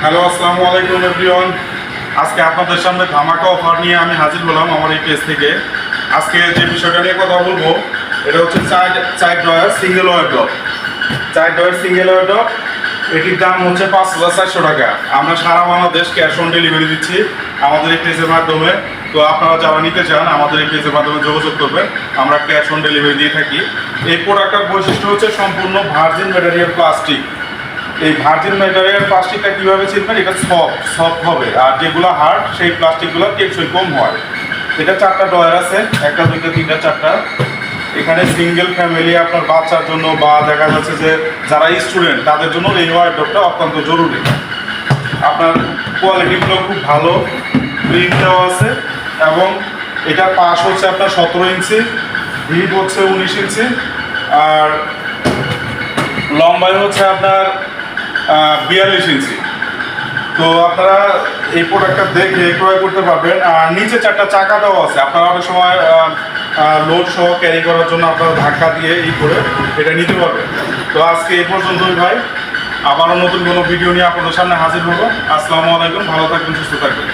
Hello, আসসালামু আলাইকুম everyone. আজকে আপনাদের সামনে ধামাকা অফার নিয়ে আমি হাজির হলাম আমার এই পেজ থেকে। আজকে যে বিষয়টা নিয়ে কথা বলবো এটা হচ্ছে চার ড্রয়ার সিঙ্গেল ওয়ারড্রপ। চার ড্রয়ার সিঙ্গেল ওয়ারড্রপ, এটির দাম হচ্ছে 5,400 টাকা। আমরা সারা বাংলাদেশ ক্যাশ অন ডেলিভারি দিচ্ছি আমাদের এই পেজের মাধ্যমে। তো আপনারা যারা নিতে চান আমাদের এই পেজের মাধ্যমে যোগাযোগ করবেন, আমরা ক্যাশ অন ডেলিভারি দিয়ে থাকি। এই প্রোডাক্টটার বৈশিষ্ট্য হচ্ছে সম্পূর্ণ ভার্জিন ম্যাটেরিয়াল প্লাস্টিক। এই ভার্জিন ম্যাটেরিয়াল প্লাস্টিকটা কীভাবে চিনবেন? এটা সফট হবে, আর যেগুলো হার্ড সেই প্লাস্টিকগুলো টেকসই কম হয়। এটা 4টা ড্রয়ার আছে, 1টা 2টা 3টা 4টা। এখানে সিঙ্গেল ফ্যামিলি আপনার বাচ্চার জন্য বা দেখা যাচ্ছে যে যারা স্টুডেন্ট তাদের জন্য এই ওয়ারড্রপটা অত্যন্ত জরুরি। আপনার কোয়ালিটিগুলো খুব ভালো, প্রিন্ট দেওয়া আছে, এবং এটা পাশ হচ্ছে আপনার 17 ইঞ্চি, ডিপ হচ্ছে 19 ইঞ্চি, আর লম্বায় হচ্ছে আপনার 42 ইঞ্চি। তো আপনারা এই প্রোডাক্টটা দেখে ক্রয় করতে পারবেন। আর নিচে 4টা চাকা দেওয়া আছে, আপনারা অনেক সময় লোড সহ ক্যারি করার জন্য আপনারা ধাক্কা দিয়ে এই করে এটা নিতে পারবেন। তো আজকে এই পর্যন্তই ভাই, আবারও নতুন কোনো ভিডিও নিয়ে আপনাদের সামনে হাজির হবো। আসসালামু আলাইকুম, ভালো থাকবেন, সুস্থ থাকবেন।